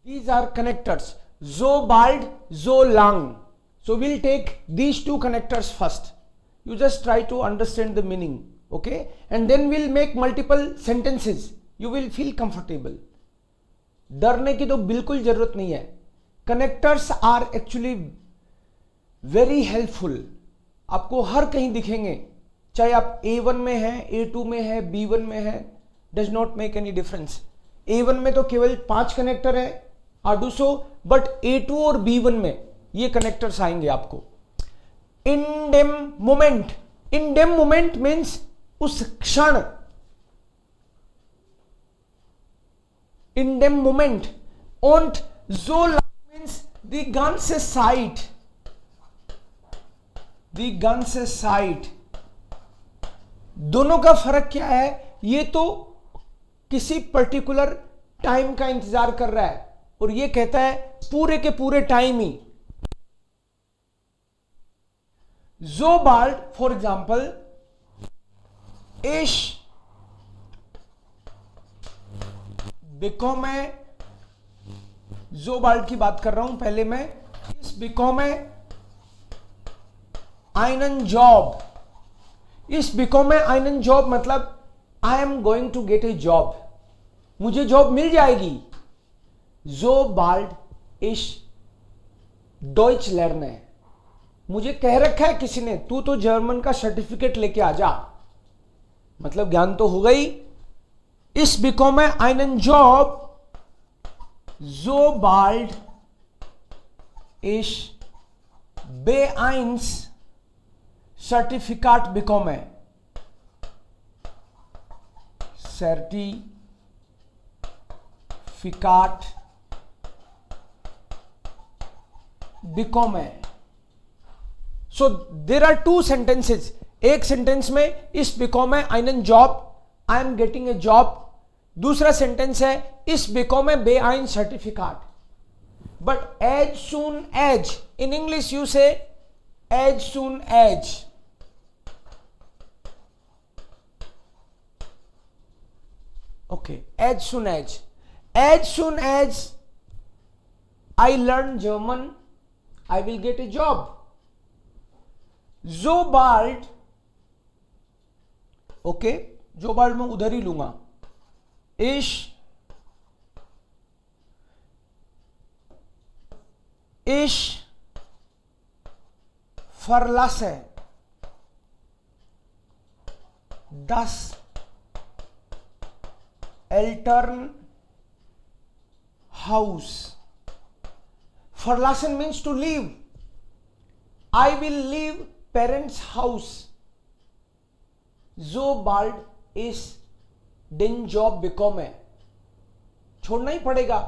These are connectors, so bald, so long. So we'll take these two connectors first. You just try to understand the meaning, okay? And then we'll make multiple sentences. You will feel comfortable. डरने की तो बिल्कुल जरूरत नहीं है. Connectors are actually very helpful. आपको हर कहीं दिखेंगे, चाहे आप A1 में है, A2 में है, B1 में है, does not make any difference. A1 में तो केवल 5 कनेक्टर है आर्डुसो, बट A2 और B1 में ये कनेक्टर्स आएंगे आपको. इन डेम मोमेंट मीन्स उस क्षण. इन डेम मोमेंट. und so lang means the ganze Zeit. The ganze Zeit. दोनों का फर्क क्या है? ये तो किसी पर्टिकुलर टाइम का इंतजार कर रहा है और ये कहता है पूरे के पूरे time he. so bald, for example, ich bekomme, so bald की बात कर रहा हूं पहले मैं. ich bekomme einen Job. ich bekomme einen Job मतलब I am going to get a job. मुझे जॉब मिल जाएगी. so bald ich Deutsch lerne. मुझे कह रखा है किसी ने, तू तो जर्मन का सर्टिफिकेट लेके आ जा. मतलब ज्ञान तो हो गई. ich bekomme einen Job so bald ich B1 Zertifikat bekomme. Zertifikat bekomme. So there are two sentences. एक सेंटेंस में ich bekomme einen Job, I am getting a job. दूसरा सेंटेंस है ich bekomme B1 Zertifikat. But as soon as, in English you say as soon as. Okay, as soon as. As soon as I learn German, I will get a job. so bald, okay, so bald मैं उधर ही लूंगा. ich verlasse das Elternhaus. Verlassen means to leave. I will leave parents house. so bald is den Job bekomme. छोड़ना ही पड़ेगा.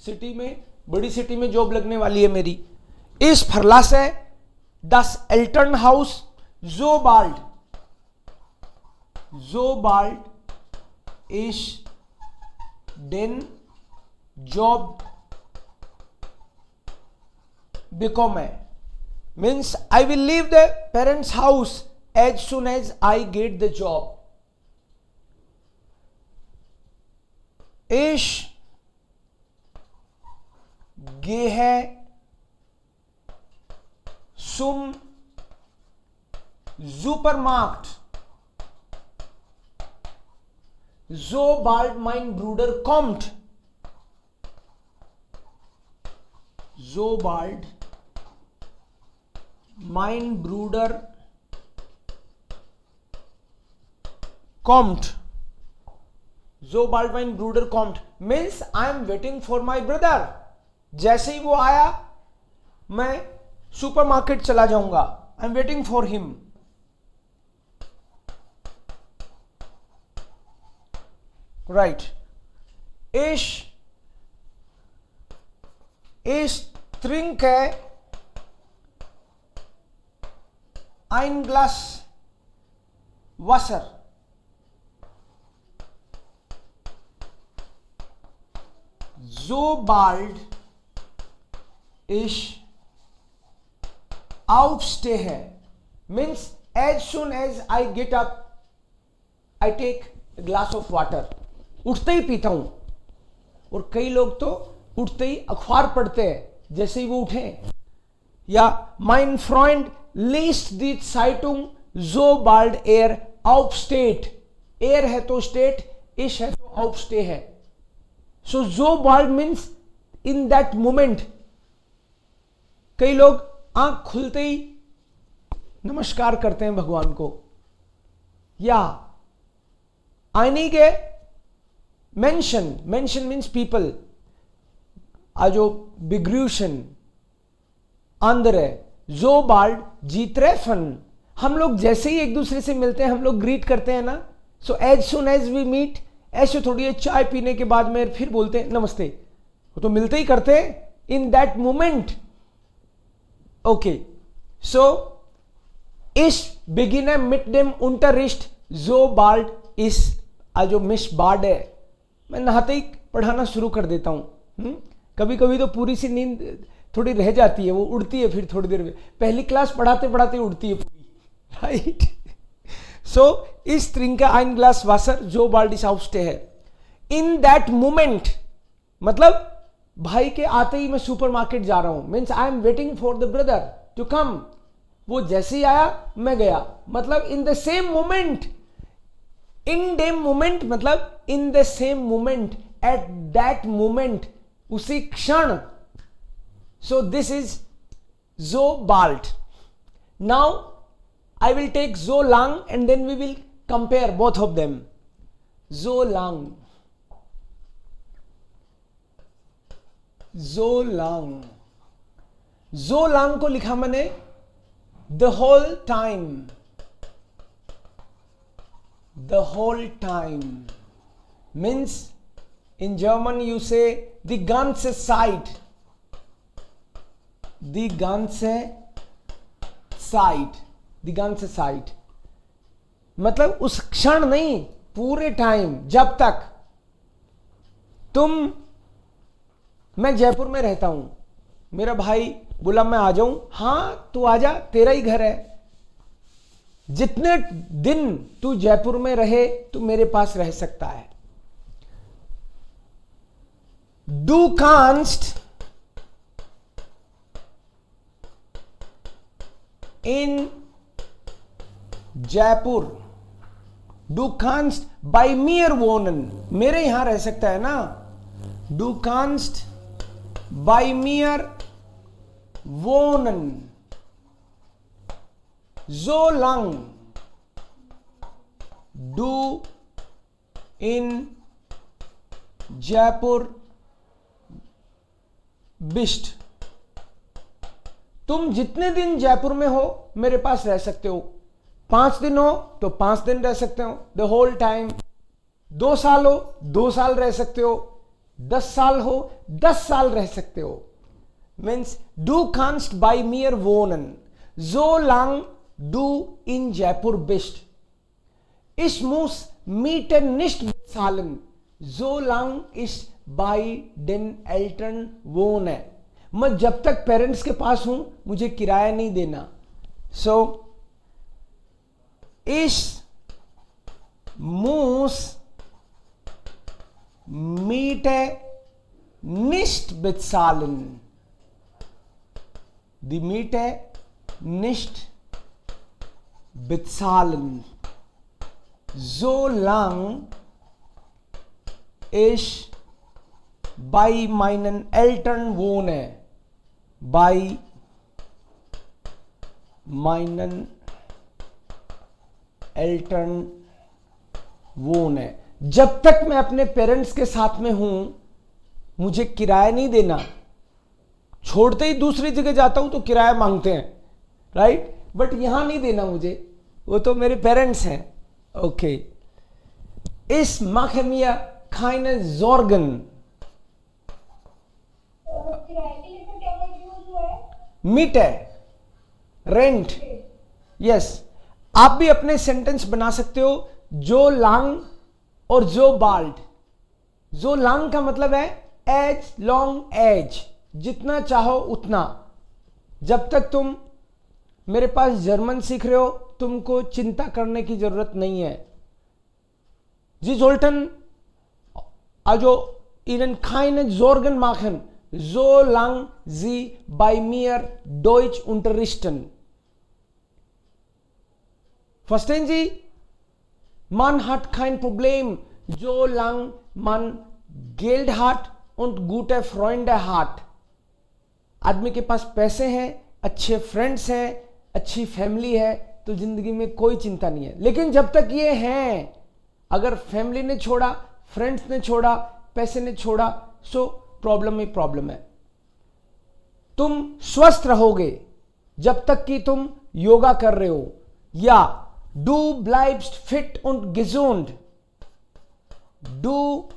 City में, बड़ी city में job लगने वाली है मेरी. ich verlasse das Elternhaus so bald. so bald ich den Job bekomme. Means I will leave the parents house as soon as I get the job. ich gehe zum Supermarkt so bald mein Bruder kommt. so bald mein Bruder kommt. so bald mein Bruder kommt means I am waiting for my brother. जैसे ही वो आया मैं supermarket चला जाऊंगा. आई am waiting for him. Right. ich trinke ein Glas Wasser. so bald ich aufstehe means as soon as I get up I take a glass of water. उठते ही पीता हूं. और कई लोग तो उठते ही अखबार पढ़ते हैं जैसे ही वो उठे, या mein Freund liest die Zeitung sobald er aufsteht, air है तो स्टेट, इश है तो aufsteh है, सो sobald means in that moment. कई लोग आंख खुलते ही नमस्कार करते हैं भगवान को, या einige Menschen means people, also begrüßen andere, sobald sie treffen, हम लोग जैसे ही एक दूसरे से मिलते हैं हम लोग ग्रीट करते हैं ना, so as soon as we meet, ऐसे थोड़ी है चाय पीने के बाद में फिर बोलते हैं नमस्ते, वो तो मिलते ही करते हैं in that moment. Okay, so ich beginne mit dem Unterricht sobald ich, also mich bade, मैं नहाते ही पढ़ाना शुरू कर देता हूं। कभी कभी तो पूरी सी नींद थोड़ी रह जाती है, वो उड़ती है फिर थोड़ी देर में, पहली क्लास पढ़ाते पढ़ाते उड़ती है पूरी, राइट। सो ich trinke ein Glas Wasser sobald ich aufstehe है, इन दैट मोमेंट, मतलब भाई के आते ही मैं सुपरमार्केट जा रहा हूं, means I am waiting for the brother to come, वो जैसे ही आया मैं गया, मतलब इन द सेम मोमेंट, इन डेम मोमेंट मतलब in the same moment, at that moment, उसी क्षण। So this is so bald. Now I will take so long and then we will compare both of them. So long, so long, so long को लिखा मैंने the whole time, the whole time means in German you say die ganze Zeit, die ganze Zeit, die ganze Zeit मतलब उस क्षण नहीं, पूरे time, जब तक तुम, मैं जयपुर में रहता हूं, मेरा भाई बोला मैं आ जाऊं, हां तू आजा, तेरा ही घर है, जितने दिन तू जयपुर में रहे तू मेरे पास रह सकता है। Du kannst in Jaipur, du kannst bei mir wohnen, मेरे यहां रह सकता है ना, du kannst bei mir wohnen, solang du in Jaipur bist, तुम जितने दिन जयपुर में हो मेरे पास रह सकते हो, 5 दिन हो तो 5 दिन रह सकते हो, द होल टाइम, 2 साल हो 2 साल रह सकते हो, 10 साल हो 10 साल रह सकते हो, means du kannst bei mir wohnen, solang du in Jaipur bist. Ich muss Miete nicht bezahlen, solang ich bei den Eltern wohne. मैं जब तक पेरेंट्स के पास हूं मुझे किराया नहीं देना। सो ich muss Miete nicht bezahlen, die Miete nicht bezahlen, solange ich bei meinen Eltern wohne, bei meinen Eltern wohne, जब तक मैं अपने पेरेंट्स के साथ में हूं मुझे किराया नहीं देना। छोड़ते ही दूसरी जगह जाता हूं तो किराया मांगते हैं, राइट, बट यहां नहीं देना मुझे, वो तो मेरे पेरेंट्स हैं। Okay, ich mache mir keine Sorgen, meet है, रेंट, यस। आप भी अपने सेंटेंस बना सकते हो जो लॉन्ग और जो बाल्ड। जो लॉन्ग का मतलब है एज लॉन्ग एज, जितना चाहो उतना। जब तक तुम मेरे पास जर्मन सीख रहे हो तुमको चिंता करने की जरूरत नहीं है। जी सोल्टन also ihnen keine Sorgen machen, solange sie bei mir Deutsch unterrichten. Verstehen Sie? Man hat kein Problem, solange man Geld hat und gute Freunde hat. आदमी के पास पैसे हैं, अच्छे फ्रेंड्स हैं, अच्छी फैमिली है, तो जिंदगी में कोई चिंता नहीं है. लेकिन जब तक ये हैं, अगर फैमिली ने छोड़ा, फ्रेंड्स ने छोड़ा, पैसे ने छोड़ा, सो प्रॉब्लम ही प्रॉब्लम है. तुम स्वस्थ रहोगे जब तक कि तुम योगा कर रहे हो. या du bleibst fit und gesund. Du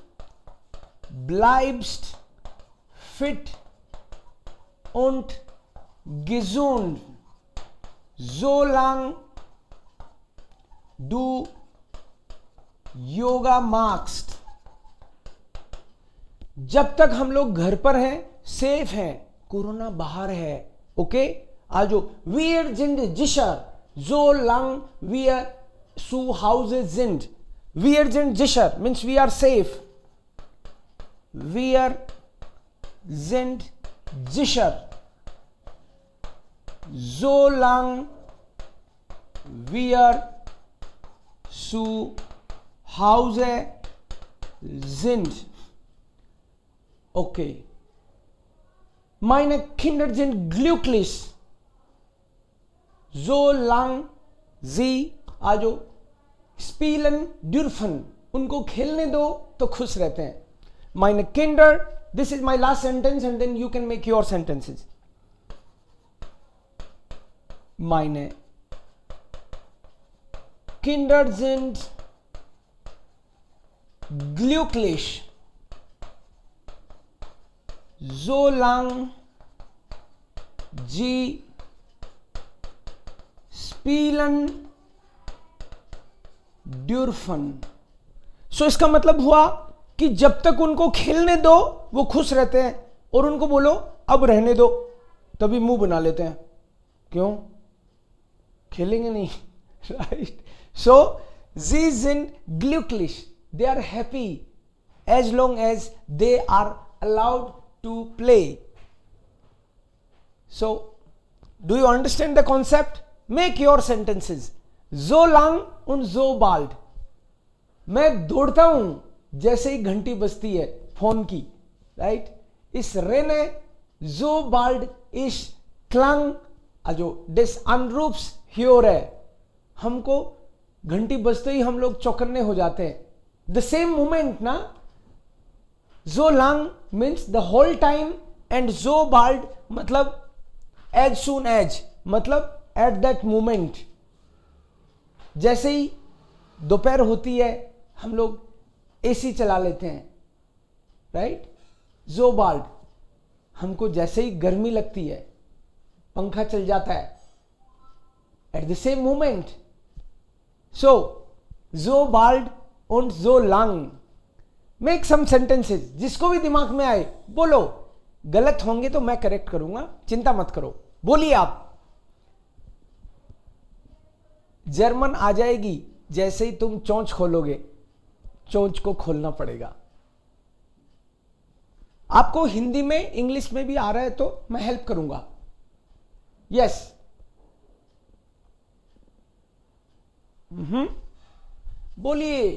bleibst fit und gesund, solange du yoga machst. जब तक हम लोग घर पर हैं, सेफ हैं, कोरोना बाहर है. ओके, आजो wir sind sicher, solange wir zu Hause sind. Wir sind sicher means we are safe. Wir sind sicher, solange wir zu Hause sind. Okay. Meine Kinder sind glücklich, solange sie also spielen dürfen. उनको खेलने दो तो खुश रहते हैं. Meine Kinder, this is my last sentence and then you can make your sentences. Meine Kinder sind glücklich, solange sie spielen dürfen. सो इसका मतलब हुआ कि जब तक उनको खेलने दो वो खुश रहते हैं, और उनको बोलो अब रहने दो तभी मुंह बना लेते हैं. क्यों? खेलेंगे नहीं. Right. So sie sind glücklich, they are happy as long as they are allowed to play. So do you understand the concept? Make your sentences. So lang und so bald. मैं दौड़ता हूं जैसे ही घंटी बजती है फोन की. Right. इस Renee so bald ich klang, जो des Anrufs höre, हमको घंटी बजते ही हम लोग चौकन्ने हो जाते हैं. द सेम मोमेंट ना. so lang means the whole time and so bald मतलब as soon as, मतलब at that moment. जैसे ही दोपहर होती है हम लोग एसी चला लेते हैं. राइट. so bald हमको जैसे ही गर्मी लगती है पंखा चल जाता है at the same moment. so so bald und so lang. Make some sentences. जिसको भी दिमाग में आए बोलो. गलत होंगे तो मैं करेक्ट करूंगा, चिंता मत करो. बोलिए आप. जर्मन आ जाएगी जैसे ही तुम चोंच खोलोगे. चोंच को खोलना पड़ेगा. आपको हिंदी में इंग्लिश में भी आ रहा है तो मैं हेल्प करूंगा. यस. बोलिए.